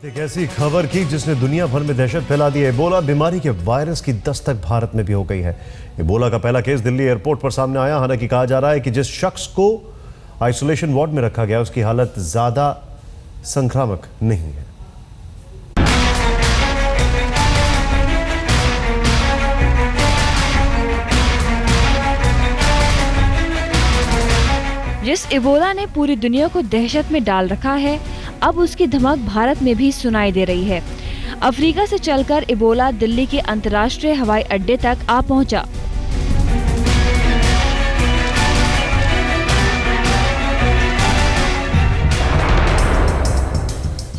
एक ऐसी खबर की जिसने दुनिया भर में दहशत फैला दी है। इबोला बीमारी के वायरस की दस्तक भारत में भी हो गई है। इबोला का पहला केस दिल्ली एयरपोर्ट पर सामने आया। हालांकि कहा जा रहा है कि जिस शख्स को आइसोलेशन वार्ड में रखा गया उसकी हालत ज्यादा संक्रामक नहीं है। जिस इबोला ने पूरी दुनिया को दहशत में डाल रखा है, अब उसकी धमक भारत में भी सुनाई दे रही है। अफ्रीका से चलकर इबोला दिल्ली के अंतर्राष्ट्रीय हवाई अड्डे तक आ पहुंचा।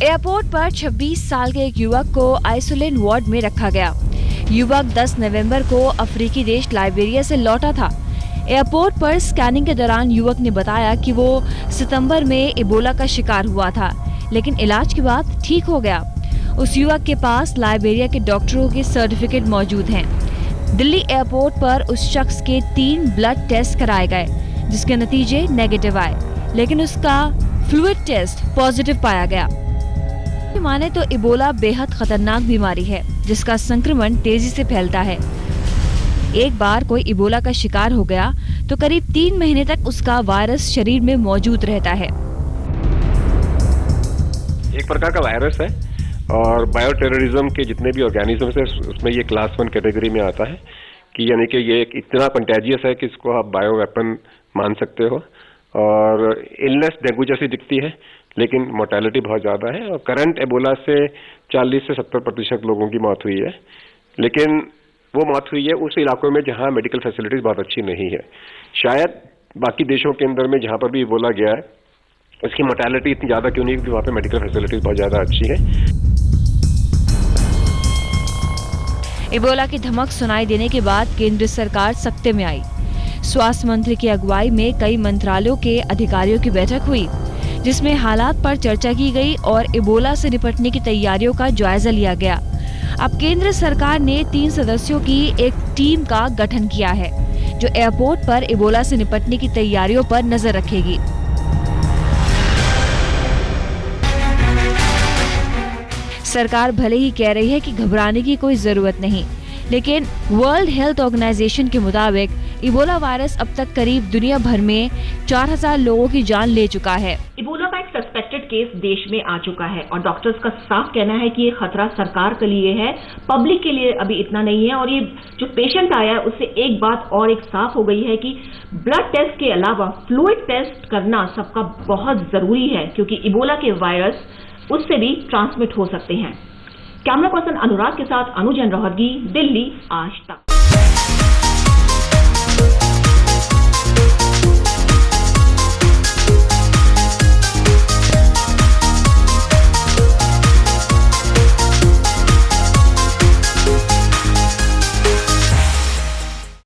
एयरपोर्ट पर 26 साल के एक युवक को आइसोलेशन वार्ड में रखा गया। युवक 10 नवंबर को अफ्रीकी देश लाइबेरिया से लौटा था। एयरपोर्ट पर स्कैनिंग के दौरान युवक ने बताया कि वो सितंबर में इबोला का शिकार हुआ था, लेकिन इलाज के बाद ठीक हो गया। उस युवक के पास लाइबेरिया के डॉक्टरों के सर्टिफिकेट मौजूद हैं। दिल्ली एयरपोर्ट पर उस शख्स के 3 ब्लड टेस्ट कराए गए, जिसके नतीजे नेगेटिव आए, लेकिन उसका फ्लूइड टेस्ट पॉजिटिव पाया गया। माने तो इबोला बेहद खतरनाक बीमारी है, जिसका संक्रमण तेजी से फैलता है। एक बार कोई इबोला का शिकार हो गया तो करीब 3 महीने तक उसका वायरस शरीर में मौजूद रहता है। एक प्रकार का वायरस है और बायो टेररिज्म के जितने भी ऑर्गेनिजम्स है उसमें ये क्लास 1 कैटेगरी में आता है कि यानी कि ये इतना कंटेजियस है कि इसको आप बायो वेपन मान सकते हो। और इलनेस डेंगू जैसी दिखती है, लेकिन मोर्टेलिटी बहुत ज़्यादा है। और करंट एबोला से 40 से 70% लोगों की मौत हुई है, लेकिन वो मौत हुई है उस इलाकों में जहाँ मेडिकल फैसिलिटीज बहुत अच्छी नहीं है। शायद बाकी देशों के अंदर में जहाँ पर भी बोला गया है उसकी मोर्टेलिटी इतनी ज़्यादा क्यों नहीं, क्योंकि वहाँ पे मेडिकल फैसिलिटीज बहुत ज़्यादा अच्छी है। इबोला की धमक सुनाई देने के बाद केंद्र सरकार सख्ते में आई। स्वास्थ्य मंत्री की अगुवाई में कई मंत्रालयों के अधिकारियों की बैठक हुई, जिसमें हालात पर चर्चा की गई और इबोला से निपटने की तैयारियों का जायजा लिया गया। अब केंद्र सरकार ने 3 सदस्यों की एक टीम का गठन किया है, जो एयरपोर्ट पर इबोला से निपटने की तैयारियों पर नजर रखेगी। सरकार भले ही कह रही है कि घबराने की कोई जरूरत नहीं, लेकिन वर्ल्ड हेल्थ ऑर्गेनाइजेशन के मुताबिक इबोला वायरस अब तक करीब दुनिया भर में 4000 लोगों की जान ले चुका है। इबोला का एक सस्पेक्टेड केस देश में आ चुका है और डॉक्टर्स का साफ कहना है कि ये खतरा सरकार के लिए है, पब्लिक के लिए अभी इतना नहीं है। और ये जो पेशेंट आया है उससे एक बात और एक साफ हो गई है कि ब्लड टेस्ट के अलावा फ्लूइड टेस्ट करना सबका बहुत जरूरी है, क्योंकि इबोला के वायरस उससे भी ट्रांसमिट हो सकते हैं। कैमरा पर्सन अनुराग के साथ अनुजन रोहतगी, दिल्ली आज तक।